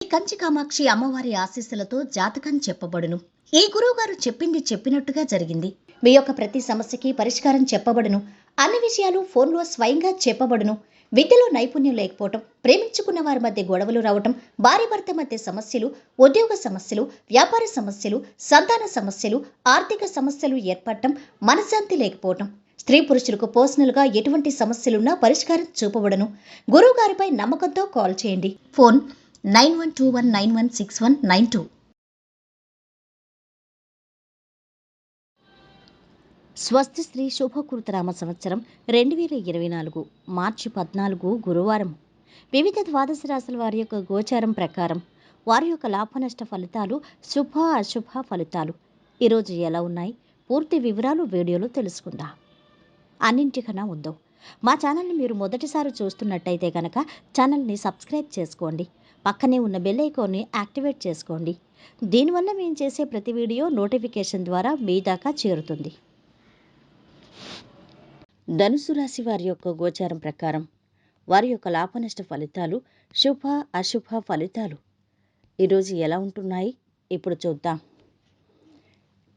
కంచి కామాక్షి అమ్మవారి ఆశీస్సులతో జాతకం చెప్పబడును. ఈ గురువుగారు చెప్పింది చెప్పినట్టుగా జరిగింది. మీ యొక్క ప్రతి సమస్యకి పరిష్కారం చెప్పబడును. అన్ని విషయాలు ఫోన్లో స్వయంగా చెప్పబడును. విద్యలో నైపుణ్యం లేకపోవటం, ప్రేమించుకున్న వారి మధ్య గొడవలు రావటం, భార్యాభర్త మధ్య సమస్యలు, ఉద్యోగ సమస్యలు, వ్యాపార సమస్యలు, సంతాన సమస్యలు, ఆర్థిక సమస్యలు ఏర్పడటం, మనశ్శాంతి లేకపోవటం, స్త్రీ పురుషులకు పర్సనల్గా ఎటువంటి సమస్యలున్నా పరిష్కారం చూపబడును. గురువు గారిపై నమ్మకంతో కాల్ చేయండి. ఫోన్ 9121916192. స్వస్తి శ్రీ శుభకృతనామ సంవత్సరం 2024 మార్చి 14 గురువారం. వివిధ ద్వాదశ రాశుల వారి యొక్క గోచారం ప్రకారం వారి యొక్క లాభనష్ట ఫలితాలు, శుభ అశుభ ఫలితాలు ఈరోజు ఎలా ఉన్నాయి, పూర్తి వివరాలు వీడియోలో తెలుసుకుందాం. అన్నింటికన్నా ముందు మా ఛానల్ని మీరు మొదటిసారి చూస్తున్నట్టయితే కనుక ఛానల్ని సబ్స్క్రైబ్ చేసుకోండి. పక్కనే ఉన్న బెల్ ఐకాన్ని యాక్టివేట్ చేసుకోండి. దీనివల్ల మేము చేసే ప్రతి వీడియో నోటిఫికేషన్ ద్వారా మీ దాకా చేరుతుంది. ధనుసు రాశి వారి యొక్క గోచారం ప్రకారం వారి యొక్క లాభనష్ట ఫలితాలు, శుభ అశుభ ఫలితాలు ఈరోజు ఎలా ఉంటున్నాయి ఇప్పుడు చూద్దాం.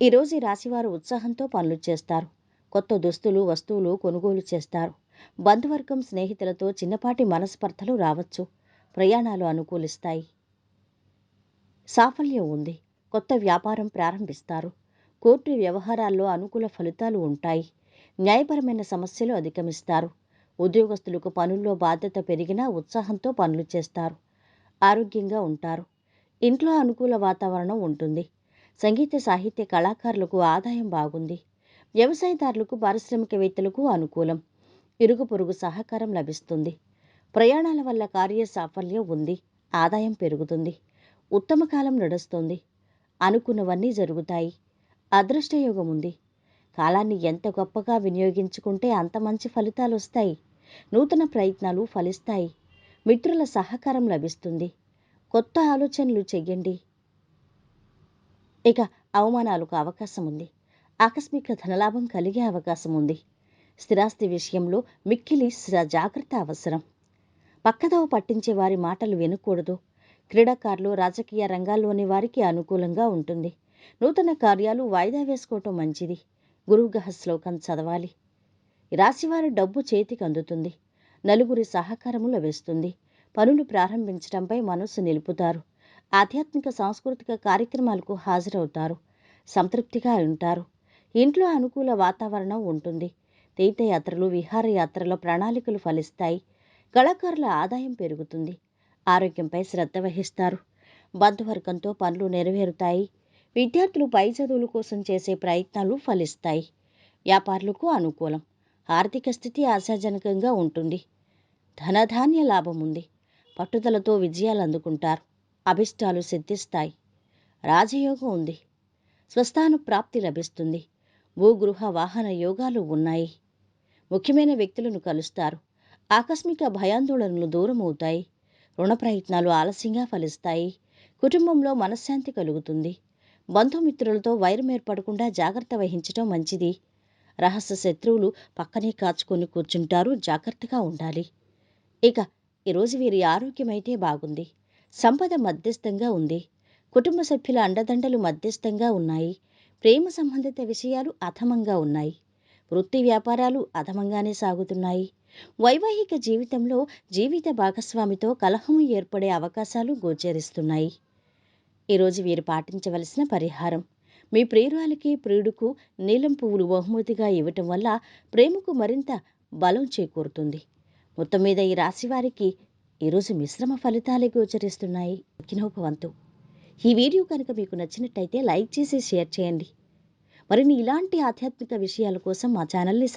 ఈరోజు ఈ రాశివారు ఉత్సాహంతో పనులు చేస్తారు. కొత్త దుస్తులు, వస్తువులు కొనుగోలు చేస్తారు. బంధువర్గం, స్నేహితులతో చిన్నపాటి మనస్పర్ధలు రావచ్చు. ప్రయాణాలు అనుకూలిస్తాయి. సాఫల్యం ఉంది. కొత్త వ్యాపారం ప్రారంభిస్తారు. కోర్టు వ్యవహారాల్లో అనుకూల ఫలితాలు ఉంటాయి. న్యాయపరమైన సమస్యలు అధిగమిస్తారు. ఉద్యోగస్తులకు పనుల్లో బాధ్యత పెరిగినా ఉత్సాహంతో పనులు చేస్తారు. ఆరోగ్యంగా ఉంటారు. ఇంట్లో అనుకూల వాతావరణం ఉంటుంది. సంగీత సాహిత్య కళాకారులకు ఆదాయం బాగుంది. వ్యవసాయదారులకు, పారిశ్రామికవేత్తలకు అనుకూలం. ఇరుగు పొరుగు సహకారం లభిస్తుంది. ప్రయాణాల వల్ల కార్య సాఫల్యం ఉంది. ఆదాయం పెరుగుతుంది. ఉత్తమ కాలం నడుస్తుంది. అనుకున్నవన్నీ జరుగుతాయి. అదృష్టయోగం ఉంది. కాలాన్ని ఎంత గొప్పగా వినియోగించుకుంటే అంత మంచి ఫలితాలు వస్తాయి. నూతన ప్రయత్నాలు ఫలిస్తాయి. మిత్రుల సహకారం లభిస్తుంది. కొత్త ఆలోచనలు చెయ్యండి. ఇక అవమానాలకు అవకాశం ఉంది. ఆకస్మిక ధనలాభం కలిగే అవకాశం ఉంది. స్థిరాస్తి విషయంలో మిక్కిలి జాగ్రత్త అవసరం. పక్కదోవ పట్టించే వారి మాటలు వినకూడదు. క్రీడాకారులు, రాజకీయ రంగాల్లోని వారికి అనుకూలంగా ఉంటుంది. నూతన కార్యాలు వాయిదా వేసుకోవటం మంచిది. గురుగ్రహ శ్లోకం చదవాలి. రాశివారి డబ్బు చేతికి అందుతుంది. నలుగురి సహకారము లభిస్తుంది. పనులు ప్రారంభించడంపై మనస్సు నిలుపుతారు. ఆధ్యాత్మిక సాంస్కృతిక కార్యక్రమాలకు హాజరవుతారు. సంతృప్తిగా ఉంటారు. ఇంట్లో అనుకూల వాతావరణం ఉంటుంది. తీర్థయాత్రలు, విహారయాత్రల ప్రణాళికలు ఫలిస్తాయి. కళాకారుల ఆదాయం పెరుగుతుంది. ఆరోగ్యంపై శ్రద్ధ వహిస్తారు. బంధువర్గంతో పనులు నెరవేరుతాయి. విద్యార్థులు పై చదువుల కోసం చేసే ప్రయత్నాలు ఫలిస్తాయి. వ్యాపారులకు అనుకూలం. ఆర్థిక స్థితి ఆశాజనకంగా ఉంటుంది. ధనధాన్య లాభం ఉంది. పట్టుదలతో విజయాలు అందుకుంటారు. అభిష్టాలు సిద్ధిస్తాయి. రాజయోగం ఉంది. స్వస్థాన ప్రాప్తి లభిస్తుంది. భూగృహ వాహన యోగాలు ఉన్నాయి. ముఖ్యమైన వ్యక్తులను కలుస్తారు. ఆకస్మిక భయాందోళనలు దూరం అవుతాయి. రుణ ప్రయత్నాలు ఆలస్యంగా ఫలిస్తాయి. కుటుంబంలో మనశ్శాంతి కలుగుతుంది. బంధుమిత్రులతో వైరం ఏర్పడకుండా జాగ్రత్త వహించడం మంచిది. రహస్య శత్రువులు పక్కనే కాచుకొని కూర్చుంటారు. జాగ్రత్తగా ఉండాలి. ఇక ఈరోజు వీరి ఆరోగ్యం అయితే బాగుంది. సంపద మధ్యస్థంగా ఉంది. కుటుంబ సభ్యుల అండదండలు మధ్యస్థంగా ఉన్నాయి. ప్రేమ సంబంధిత విషయాలు అధమంగా ఉన్నాయి. వృత్తి వ్యాపారాలు అధమంగానే సాగుతున్నాయి. వైవాహిక జీవితంలో జీవిత భాగస్వామితో కలహం ఏర్పడే అవకాశాలు గోచరిస్తున్నాయి. ఈరోజు వీరు పాటించవలసిన పరిహారం: మీ ప్రియురాలికి, ప్రియుడుకు నీలం పువ్వులు బహుమతిగా ఇవ్వటం వల్ల ప్రేమకు మరింత బలం చేకూరుతుంది. మొత్తం మీద ఈ రాశి వారికి ఈరోజు మిశ్రమ ఫలితాలే గోచరిస్తున్నాయి. కినోపవంతు. ఈ వీడియో కనుక మీకు నచ్చినట్టయితే లైక్ చేసి షేర్ చేయండి. మరిన్ని ఇలాంటి ఆధ్యాత్మిక విషయాల కోసం మా ఛానల్ని